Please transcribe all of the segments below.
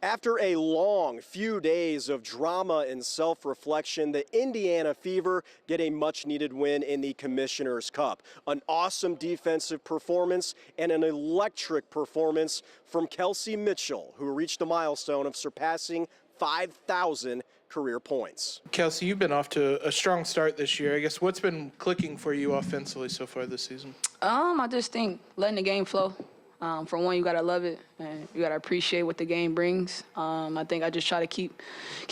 After a long few days of drama and self-reflection, the Indiana Fever get a much-needed win in the Commissioner's Cup. An awesome defensive performance and an electric performance from Kelsey Mitchell, who reached the milestone of surpassing 5,000 career points. Kelsey, you've been off to a strong start this year. I guess what's been clicking for you offensively so far this season? I just think letting the game flow. For one, you gotta love it, and you gotta appreciate what the game brings. I think I just try to keep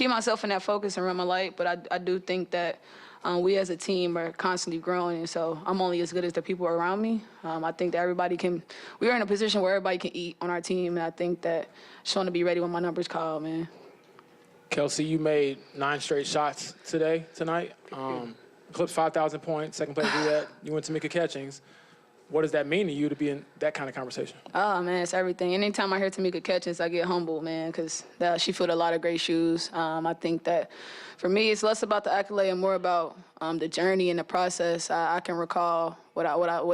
myself in that focus and run my light. But I do think that we as a team are constantly growing, and so I'm only as good as the people around me. I think that we are in a position where everybody can eat on our team, and I think that I just want to be ready when my number's called, man. Kelsey, you made 9 straight shots tonight. Clipped 5,000 points, second place to do that. You went to Mika Catchings. What does that mean to you to be in that kind of conversation? Oh, man, it's everything. Anytime I hear Tamika Catchings, I get humbled, man, because she filled a lot of great shoes. I think that for me, it's less about the accolade and more about the journey and the process. I can recall what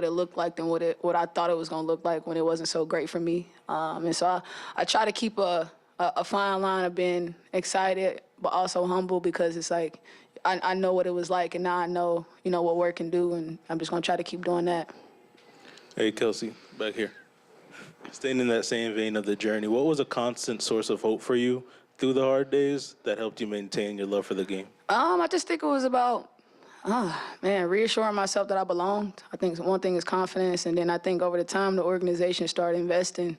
it looked like than what I thought it was going to look like when it wasn't so great for me. And so I try to keep a fine line of being excited but also humble, because it's like I know what it was like, and now I know, what work can do, and I'm just going to try to keep doing that. Hey, Kelsey, back here. Staying in that same vein of the journey, what was a constant source of hope for you through the hard days that helped you maintain your love for the game? I just think it was about, reassuring myself that I belonged. I think one thing is confidence, and then I think over the time the organization started investing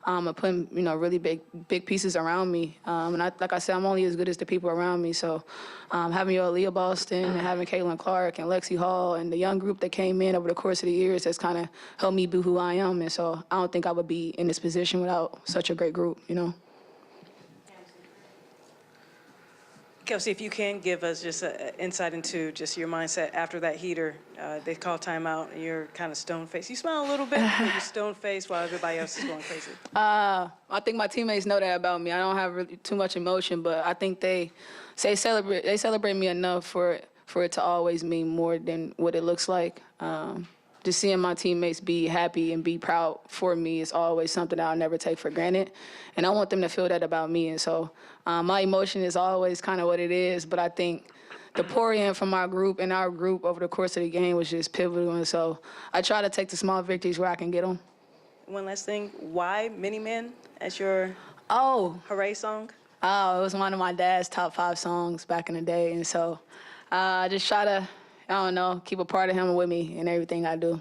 and putting, really big pieces around me. And like I said, I'm only as good as the people around me. So having Leah Boston and having Caitlin Clark and Lexi Hall and the young group that came in over the course of the years has kind of helped me be who I am. And so I don't think I would be in this position without such a great group, Kelsey, if you can give us just an insight into just your mindset after that heater, they call timeout, and you're kind of stone-faced. You smile a little bit, but you're stone-faced while everybody else is going crazy. I think my teammates know that about me. I don't have really too much emotion, but I think they celebrate me enough for it to always mean more than what it looks like. Just seeing my teammates be happy and be proud for me is always something that I'll never take for granted. And I want them to feel that about me. And so my emotion is always kind of what it is. But I think the pour in from our group over the course of the game was just pivotal. And so I try to take the small victories where I can get them. One last thing, why Many Men as your hooray song? Oh, it was one of my dad's top 5 songs back in the day. And so I just try to, keep a part of him with me in everything I do.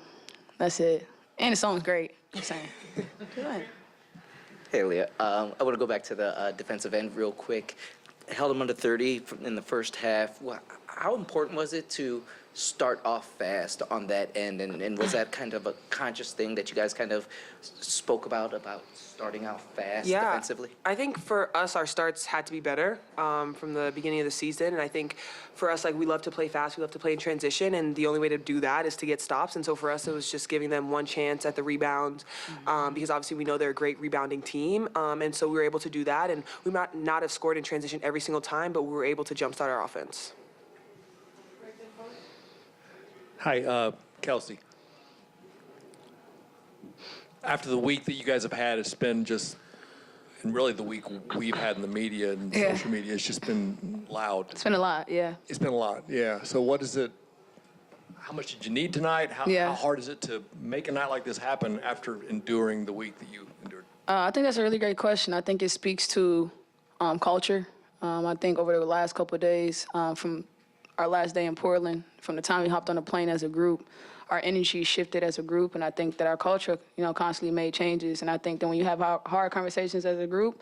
That's it. And the song's great. I'm saying. Go ahead. Hey, Leah. I want to go back to the defensive end real quick. Held them under 30 in the first half. How important was it to start off fast on that end? And was that kind of a conscious thing that you guys kind of spoke about starting out fast defensively? I think for us, our starts had to be better from the beginning of the season. And I think for us, we love to play fast. We love to play in transition. And the only way to do that is to get stops. And so for us, it was just giving them one chance at the rebound because obviously we know they're a great rebounding team. And so we were able to do that. And we might not have scored in transition every single time, but we were able to jumpstart our offense. Hi, Kelsey. After the week that you guys have had, it's been and really the week we've had in the media and social media, it's just been loud. It's been a lot, yeah. It's been a lot, yeah. So how much did you need tonight? How hard is it to make a night like this happen after enduring the week that you endured? I think that's a really great question. I think it speaks to culture. I think over the last couple of days, from our last day in Portland, from the time we hopped on a plane as a group, our energy shifted as a group, and I think that our culture, constantly made changes. And I think that when you have hard conversations as a group,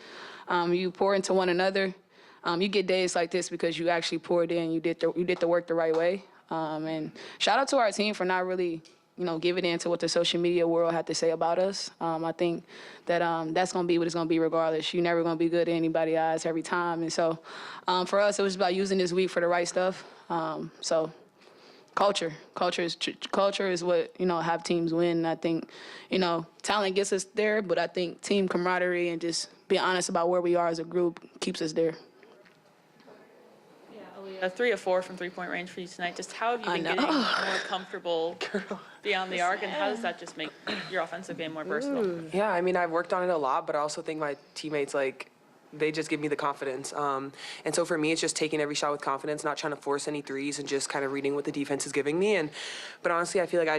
you pour into one another. You get days like this because you actually poured in, you did the work the right way. And shout out to our team for not really, giving in to what the social media world had to say about us. I think that that's going to be what it's going to be regardless. You're never going to be good in anybody's eyes every time. And so for us, it was about using this week for the right stuff. So culture is what, have teams win. And I think, talent gets us there, but I think team camaraderie and just being honest about where we are as a group keeps us there. Yeah, 3 of 4 from three-point range for you tonight. Just how have you been getting more comfortable beyond the arc, and how does that just make your offensive game more versatile? Yeah, I've worked on it a lot, but I also think my teammates, They just give me the confidence. And so for me, it's just taking every shot with confidence, not trying to force any threes, and just kind of reading what the defense is giving me. But honestly, I feel like I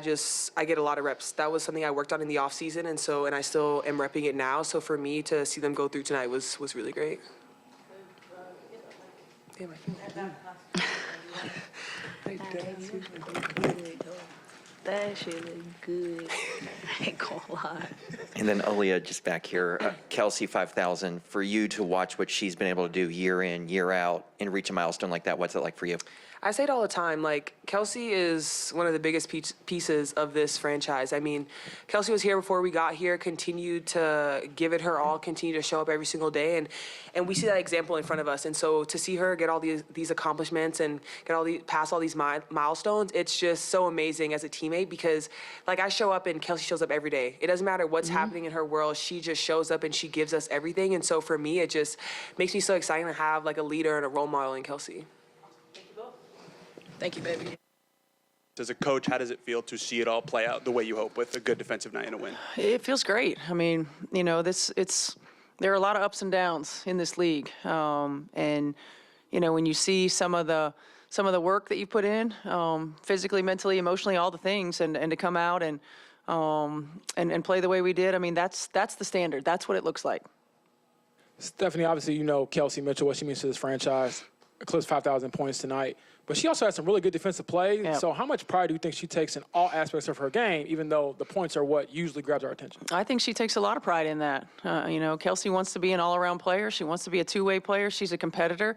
get a lot of reps. That was something I worked on in the off season, and I still am repping it now. So for me to see them go through tonight was really great. Damn, That shit look good. I ain't gonna lie. And then Aaliyah, just back here, Kelsey 5,000, for you to watch what she's been able to do year in, year out, and reach a milestone like that, what's it like for you? I say it all the time, like, Kelsey is one of the biggest pieces of this franchise. I mean, Kelsey was here before we got here, continued to give it her all, continue to show up every single day, and we see that example in front of us. And so to see her get all these accomplishments and pass all these milestones, it's just so amazing as a teammate, because, like, I show up and Kelsey shows up every day. It doesn't matter what's happening in her world, she just shows up and she gives us everything. And so for me, it just makes me so exciting to have, like, a leader and a role model in Kelsey. Thank you, baby. As a coach, how does it feel to see it all play out the way you hope with a good defensive night and a win? It feels great. I mean, you know, there are a lot of ups and downs in this league, and you know, when you see some of the work that you put in, physically, mentally, emotionally, all the things, and to come out and play the way we did, I mean, that's the standard. That's what it looks like. Stephanie, obviously, you know Kelsey Mitchell, what she means to this franchise. Eclipsed 5,000 points tonight. But she also had some really good defensive play. Yep. So how much pride do you think she takes in all aspects of her game, even though the points are what usually grabs our attention? I think she takes a lot of pride in that. You know, Kelsey wants to be an all-around player. She wants to be a two-way player. She's a competitor.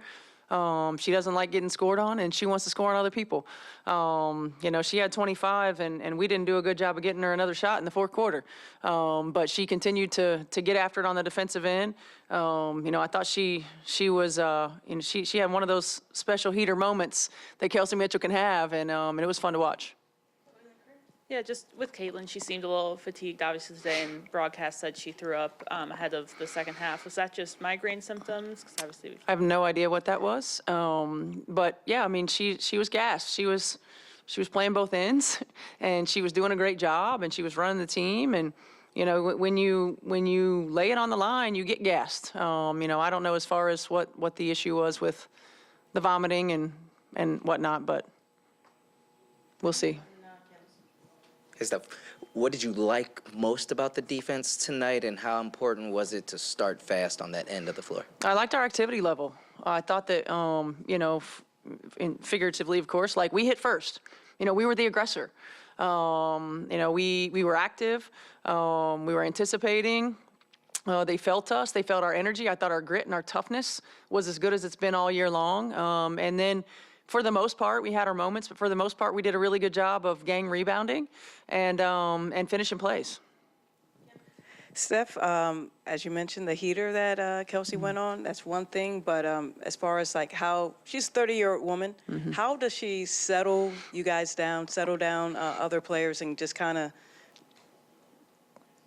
She doesn't like getting scored on, and she wants to score on other people. You know, she had 25, and we didn't do a good job of getting her another shot in the fourth quarter. But she continued to get after it on the defensive end. You know, I thought she was, you know, she had one of those special heater moments that Kelsey Mitchell can have, and it was fun to watch. Yeah, just with Caitlin, she seemed a little fatigued, obviously, today, and broadcast said she threw up ahead of the second half. Was that just migraine symptoms? 'Cause obviously, I have no idea what that was. But, yeah, I mean, she was gassed. She was playing both ends, and she was doing a great job, and she was running the team. And, you know, when you lay it on the line, you get gassed. You know, I don't know as far as what the issue was with the vomiting and whatnot, but we'll see. Hey, Steph, what did you like most about the defense tonight, and how important was it to start fast on that end of the floor? I liked our activity level. I thought that, you know, figuratively, of course, like we hit first. You know, we were the aggressor. You know, we were active. We were anticipating. They felt us. They felt our energy. I thought our grit and our toughness was as good as it's been all year long. And then, for the most part, we had our moments, but for the most part, we did a really good job of gang rebounding and finishing plays. Steph, as you mentioned, the heater that Kelsey went on, that's one thing. But as far as like how she's a 30-year-old woman, how does she settle you guys down, settle down other players, and just kind of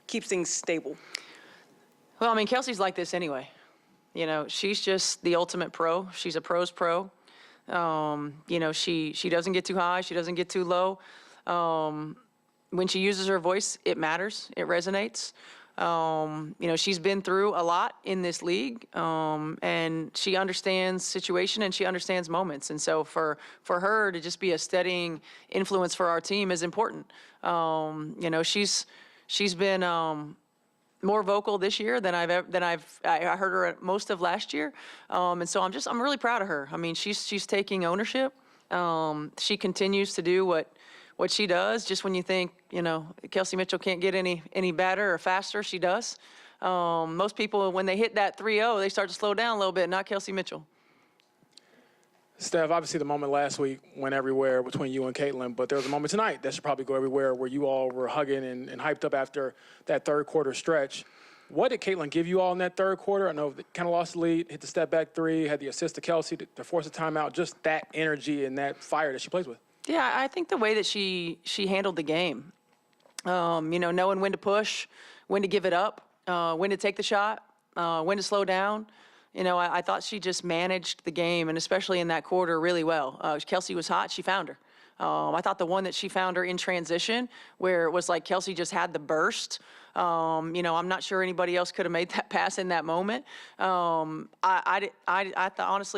keep things stable? Well, I mean, Kelsey's like this anyway. You know, she's just the ultimate pro. She's a pro's pro. You know, she doesn't get too high. She doesn't get too low. When she uses her voice, it matters. It resonates. You know, she's been through a lot in this league, and she understands situation and she understands moments. And so for her to just be a steadying influence for our team is important. You know, she's been more vocal this year than I heard her at most of last year, and so I'm really proud of her. I mean, she's taking ownership. She continues to do what she does. Just when you think, you know, Kelsey Mitchell can't get any better or faster, she does. Most people, when they hit that 3-0, they start to slow down a little bit. Not Kelsey Mitchell. Steph, obviously the moment last week went everywhere between you and Caitlin, but there was a moment tonight that should probably go everywhere where you all were hugging and hyped up after that third quarter stretch. What did Caitlin give you all in that third quarter? I know they kind of lost the lead, hit the step back three, had the assist to Kelsey to force a timeout, just that energy and that fire that she plays with. Yeah, I think the way that she handled the game, you know, knowing when to push, when to give it up, when to take the shot, when to slow down. You know, I thought she just managed the game, and especially in that quarter, really well. Kelsey was hot. She found her. I thought the one that she found her in transition, where it was like Kelsey just had the burst. I'm not sure anybody else could have made that pass in that moment. Honestly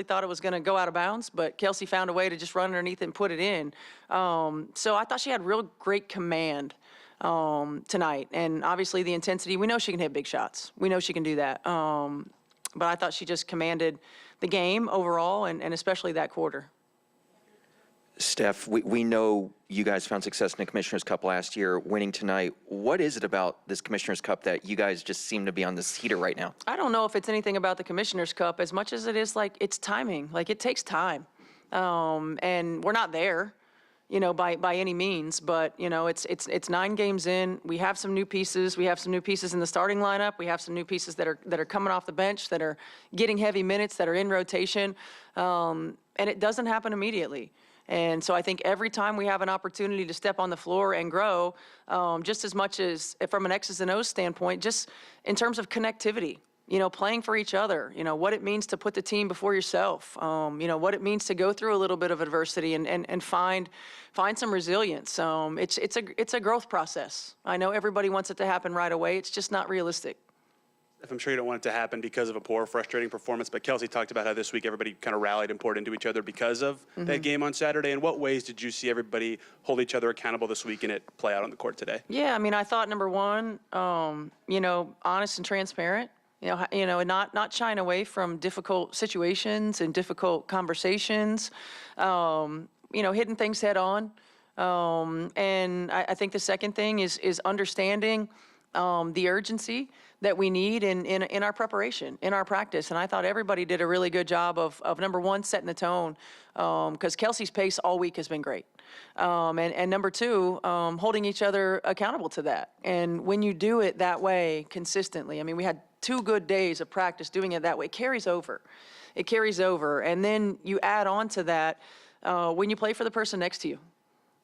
thought it was going to go out of bounds, but Kelsey found a way to just run underneath it and put it in. So I thought she had real great command tonight. And obviously the intensity, we know she can hit big shots. We know she can do that. But I thought she just commanded the game overall, and especially that quarter. Steph, we know you guys found success in the Commissioner's Cup last year, winning tonight. What is it about this Commissioner's Cup that you guys just seem to be on this heater right now? I don't know if it's anything about the Commissioner's Cup as much as it is like it's timing. Like it takes time. And we're not there, by any means, but it's 9 games in. We have some new pieces. We have some new pieces in the starting lineup. We have some new pieces that are coming off the bench, that are getting heavy minutes, that are in rotation. And it doesn't happen immediately. And so I think every time we have an opportunity to step on the floor and grow, just as much as from an X's and O's standpoint, just in terms of connectivity, playing for each other, what it means to put the team before yourself, what it means to go through a little bit of adversity and find some resilience. It's a growth process. I know everybody wants it to happen right away. It's just not realistic. I'm sure you don't want it to happen because of a poor, frustrating performance, but Kelsey talked about how this week everybody kind of rallied and poured into each other because of that game on Saturday. In what ways did you see everybody hold each other accountable this week and it play out on the court today? Yeah, I thought number one, honest and transparent. And not shying away from difficult situations and difficult conversations. Hitting things head on. And I think the second thing is understanding the urgency that we need in our preparation, in our practice. And I thought everybody did a really good job of number one, setting the tone, because Kelsey's pace all week has been great. And number two, holding each other accountable to that. And when you do it that way consistently, we had 2 good days of practice doing it that way. It carries over. And then you add on to that when you play for the person next to you.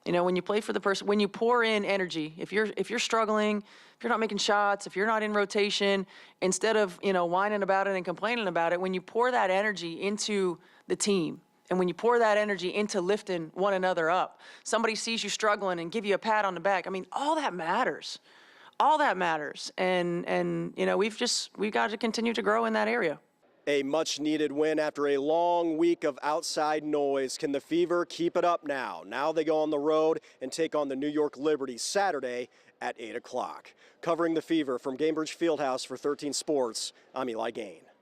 When you play for the person, when you pour in energy, if you're struggling, if you're not making shots, if you're not in rotation, instead of, whining about it and complaining about it, when you pour that energy into the team, and when you pour that energy into lifting one another up, somebody sees you struggling and give you a pat on the back. All that matters. All that matters. And we've got to continue to grow in that area. A much-needed win after a long week of outside noise. Can the Fever keep it up now? Now they go on the road and take on the New York Liberty Saturday at 8 o'clock. Covering the Fever from Gainbridge Fieldhouse for 13 Sports, I'm Eli Gain.